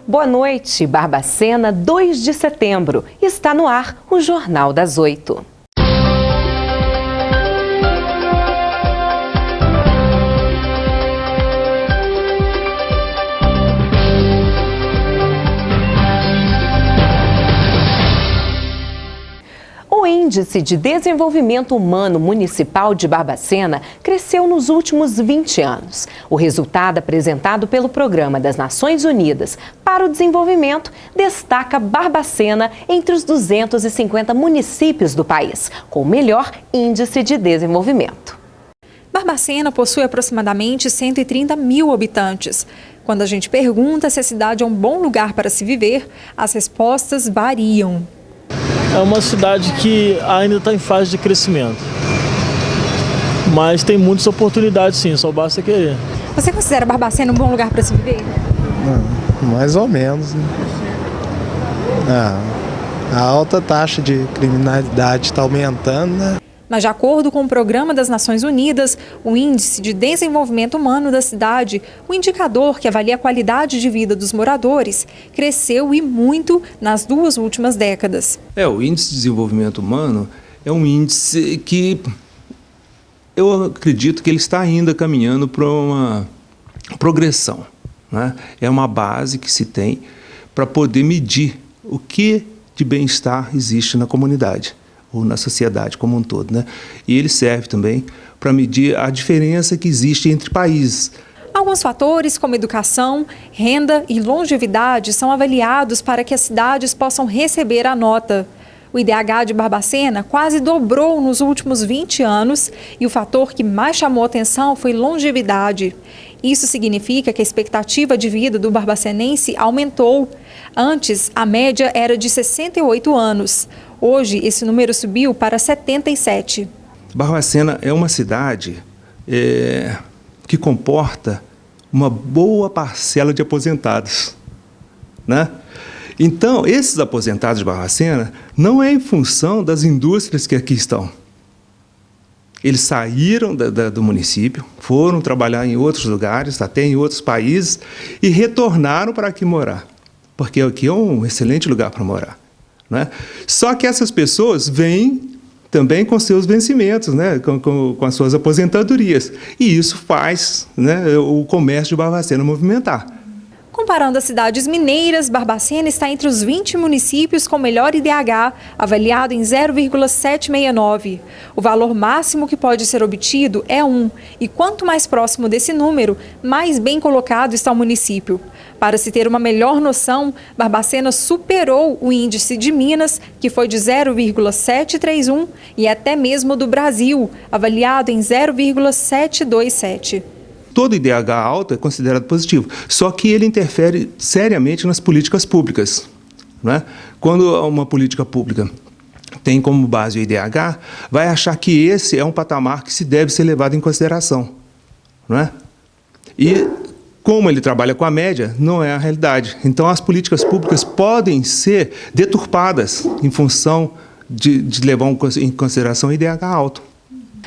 Boa noite, Barbacena, 2 de setembro. Está no ar o Jornal das 8. O Índice de Desenvolvimento Humano Municipal de Barbacena cresceu nos últimos 20 anos. O resultado apresentado pelo Programa das Nações Unidas para o Desenvolvimento destaca Barbacena entre os 250 municípios do país, com o melhor índice de desenvolvimento. Barbacena possui aproximadamente 130 mil habitantes. Quando a gente pergunta se a cidade é um bom lugar para se viver, as respostas variam. É uma cidade que ainda está em fase de crescimento, mas tem muitas oportunidades sim, só basta querer. Você considera Barbacena um bom lugar para se viver? Mais ou menos, né? A alta taxa de criminalidade está aumentando, né? Mas, de acordo com o Programa das Nações Unidas, o Índice de Desenvolvimento Humano da cidade, o indicador que avalia a qualidade de vida dos moradores, cresceu e muito nas 2 últimas décadas. O Índice de Desenvolvimento Humano é um índice que eu acredito que ele está ainda caminhando para uma progressão, né? É uma base que se tem para poder medir o que de bem-estar existe na comunidade ou na sociedade como um todo, né? E ele serve também para medir a diferença que existe entre países. Alguns fatores, como educação, renda e longevidade, são avaliados para que as cidades possam receber a nota. O IDH de Barbacena quase dobrou nos últimos 20 anos e o fator que mais chamou atenção foi longevidade. Isso significa que a expectativa de vida do barbacenense aumentou. Antes, a média era de 68 anos. Hoje, esse número subiu para 77. Barbacena é uma cidade que comporta uma boa parcela de aposentados, né? Então, esses aposentados de Barbacena não é em função das indústrias que aqui estão. Eles saíram do município, foram trabalhar em outros lugares, até em outros países, e retornaram para aqui morar, porque aqui é um excelente lugar para morar, né? Só que essas pessoas vêm também com seus vencimentos, né? com as suas aposentadorias, e isso faz, né, o comércio de Barbacena movimentar. Comparando as cidades mineiras, Barbacena está entre os 20 municípios com melhor IDH, avaliado em 0,769. O valor máximo que pode ser obtido é 1, e quanto mais próximo desse número, mais bem colocado está o município. Para se ter uma melhor noção, Barbacena superou o índice de Minas, que foi de 0,731, e até mesmo do Brasil, avaliado em 0,727. Todo IDH alto é considerado positivo, só que ele interfere seriamente nas políticas públicas, né? Quando uma política pública tem como base o IDH, vai achar que esse é um patamar que se deve ser levado em consideração, né? E como ele trabalha com a média, não é a realidade. Então, as políticas públicas podem ser deturpadas em função de levar em consideração o IDH alto.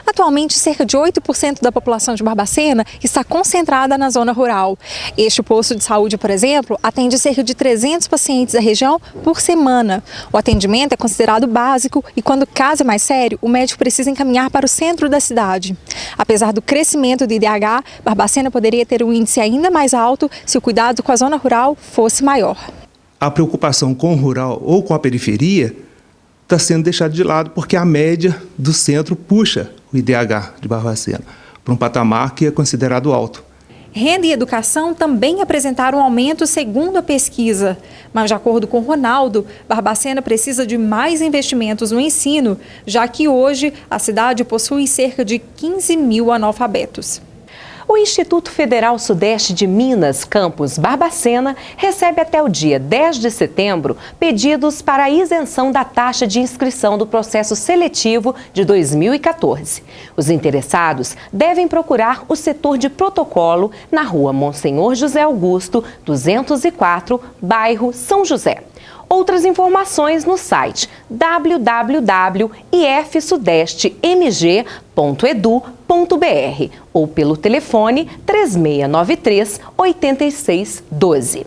Atualmente, cerca de 8% da população de Barbacena está concentrada na zona rural. Este posto de saúde, por exemplo, atende cerca de 300 pacientes da região por semana. O atendimento é considerado básico e, quando o caso é mais sério, o médico precisa encaminhar para o centro da cidade. Apesar do crescimento do IDH, Barbacena poderia ter um índice ainda mais alto se o cuidado com a zona rural fosse maior. A preocupação com o rural ou com a periferia está sendo deixada de lado porque a média do centro puxa o IDH de Barbacena para um patamar que é considerado alto. Renda e educação também apresentaram aumento segundo a pesquisa. Mas, de acordo com Ronaldo, Barbacena precisa de mais investimentos no ensino, já que hoje a cidade possui cerca de 15 mil analfabetos. O Instituto Federal Sudeste de Minas, campus Barbacena, recebe até o dia 10 de setembro pedidos para a isenção da taxa de inscrição do processo seletivo de 2014. Os interessados devem procurar o setor de protocolo na rua Monsenhor José Augusto, 204, bairro São José. Outras informações no site www.ifsudestemg.edu.br ou pelo telefone 3693-8612.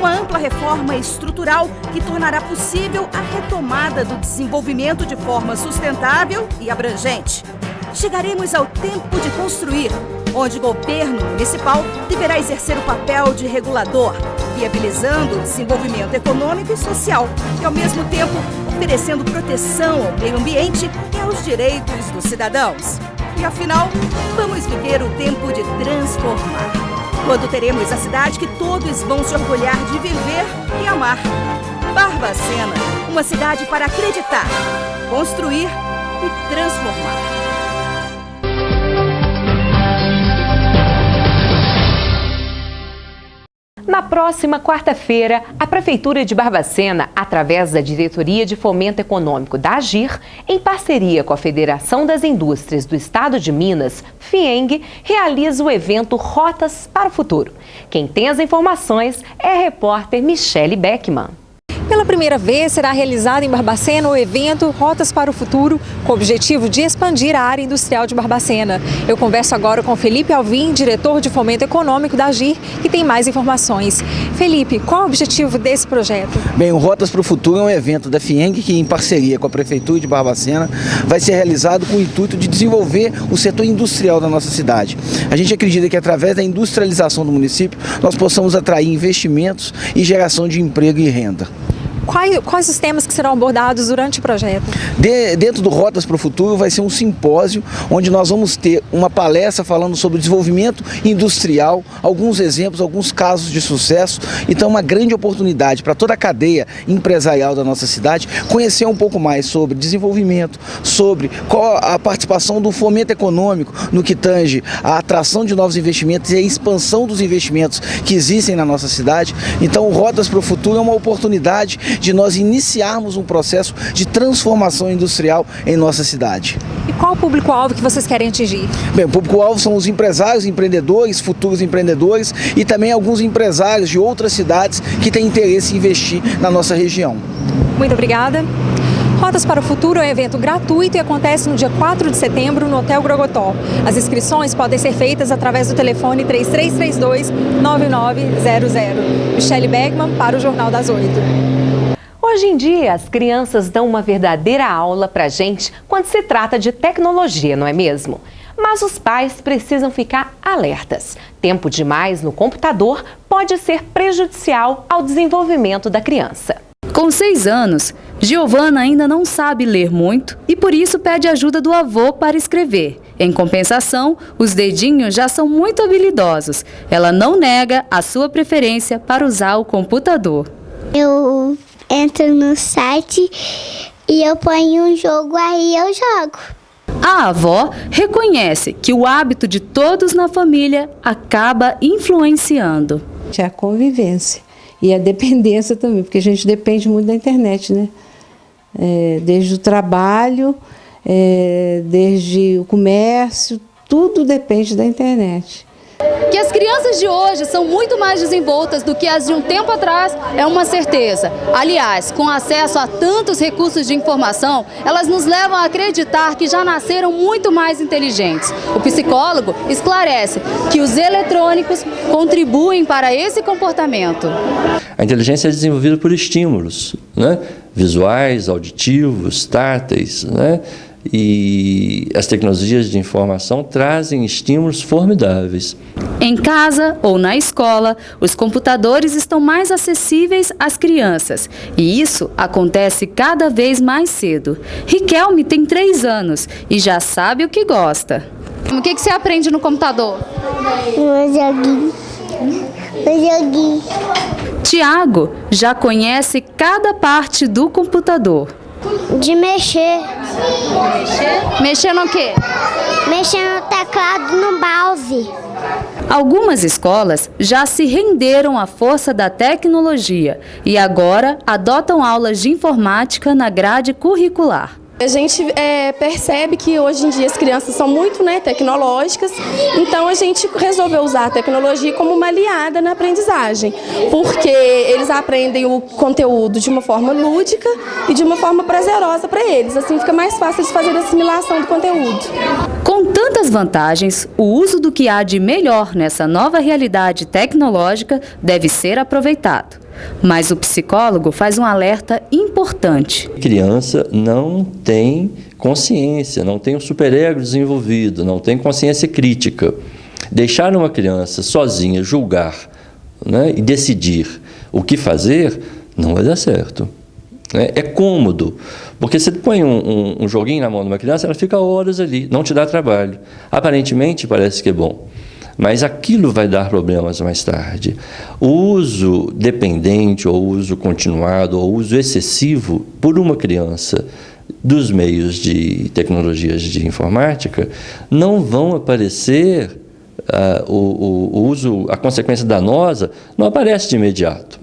uma ampla reforma estrutural que tornará possível a retomada do desenvolvimento de forma sustentável e abrangente. Chegaremos ao tempo de construir, onde o governo municipal deverá exercer o papel de regulador, viabilizando o desenvolvimento econômico e social e, ao mesmo tempo, oferecendo proteção ao meio ambiente e aos direitos dos cidadãos. E, afinal, vamos viver o tempo de transformar, quando teremos a cidade que todos vão se orgulhar de viver e amar. Barbacena, uma cidade para acreditar, construir e transformar. Na próxima quarta-feira, a Prefeitura de Barbacena, através da Diretoria de Fomento Econômico da AGIR, em parceria com a Federação das Indústrias do Estado de Minas, FIENG, realiza o evento Rotas para o Futuro. Quem tem as informações é a repórter Michele Beckman. Pela primeira vez, será realizado em Barbacena o evento Rotas para o Futuro, com o objetivo de expandir a área industrial de Barbacena. Eu converso agora com Felipe Alvim, diretor de Fomento Econômico da AGIR, que tem mais informações. Felipe, qual é o objetivo desse projeto? Bem, o Rotas para o Futuro é um evento da FIENG que, em parceria com a Prefeitura de Barbacena, vai ser realizado com o intuito de desenvolver o setor industrial da nossa cidade. A gente acredita que, através da industrialização do município, nós possamos atrair investimentos e geração de emprego e renda. Quais os temas que serão abordados durante o projeto? Dentro do Rotas para o Futuro vai ser um simpósio onde nós vamos ter uma palestra falando sobre o desenvolvimento industrial, alguns exemplos, alguns casos de sucesso. Então, uma grande oportunidade para toda a cadeia empresarial da nossa cidade conhecer um pouco mais sobre desenvolvimento, sobre qual a participação do fomento econômico no que tange a atração de novos investimentos e a expansão dos investimentos que existem na nossa cidade. Então, o Rotas para o Futuro é uma oportunidade de nós iniciarmos um processo de transformação industrial em nossa cidade. E qual o público-alvo que vocês querem atingir? Bem, o público-alvo são os empresários, empreendedores, futuros empreendedores e também alguns empresários de outras cidades que têm interesse em investir na nossa região. Muito obrigada. Rotas para o Futuro é um evento gratuito e acontece no dia 4 de setembro no Hotel Grogotó. As inscrições podem ser feitas através do telefone 3332-9900. Michele Beckman para o Jornal das 8. Hoje em dia, as crianças dão uma verdadeira aula pra gente quando se trata de tecnologia, não é mesmo? Mas os pais precisam ficar alertas. Tempo demais no computador pode ser prejudicial ao desenvolvimento da criança. Com 6 anos, Giovana ainda não sabe ler muito e por isso pede ajuda do avô para escrever. Em compensação, os dedinhos já são muito habilidosos. Ela não nega a sua preferência para usar o computador. Eu entro no site e eu ponho um jogo aí eu jogo. A avó reconhece que o hábito de todos na família acaba influenciando. É a convivência e a dependência também, porque a gente depende muito da internet, né? Desde o trabalho, desde o comércio, tudo depende da internet. Que as crianças de hoje são muito mais desenvoltas do que as de um tempo atrás é uma certeza. Aliás, com acesso a tantos recursos de informação, elas nos levam a acreditar que já nasceram muito mais inteligentes. O psicólogo esclarece que os eletrônicos contribuem para esse comportamento. A inteligência é desenvolvida por estímulos, né? Visuais, auditivos, táteis, né? E as tecnologias de informação trazem estímulos formidáveis. Em casa ou na escola, os computadores estão mais acessíveis às crianças e isso acontece cada vez mais cedo. Riquelme tem 3 anos e já sabe o que gosta. O que você aprende no computador? O joguinho. Tiago já conhece cada parte do computador. De mexer. Mexer no quê? Mexer no teclado, no mouse. Algumas escolas já se renderam à força da tecnologia e agora adotam aulas de informática na grade curricular. A gente percebe que hoje em dia as crianças são muito tecnológicas, então a gente resolveu usar a tecnologia como uma aliada na aprendizagem, porque eles aprendem o conteúdo de uma forma lúdica e de uma forma prazerosa para eles, assim fica mais fácil de fazer a assimilação do conteúdo. Com tantas vantagens, o uso do que há de melhor nessa nova realidade tecnológica deve ser aproveitado. Mas o psicólogo faz um alerta importante. A criança não tem consciência, não tem o superego desenvolvido, não tem consciência crítica. Deixar uma criança sozinha julgar, né, e decidir o que fazer não vai dar certo. É cômodo, porque você põe um joguinho na mão de uma criança, ela fica horas ali, não te dá trabalho. Aparentemente parece que é bom, mas aquilo vai dar problemas mais tarde. O uso dependente, ou uso continuado, ou uso excessivo por uma criança dos meios de tecnologias de informática não vão aparecer, a consequência danosa não aparece de imediato.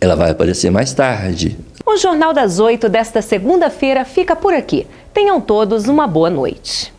Ela vai aparecer mais tarde. O Jornal das 8 desta segunda-feira fica por aqui. Tenham todos uma boa noite.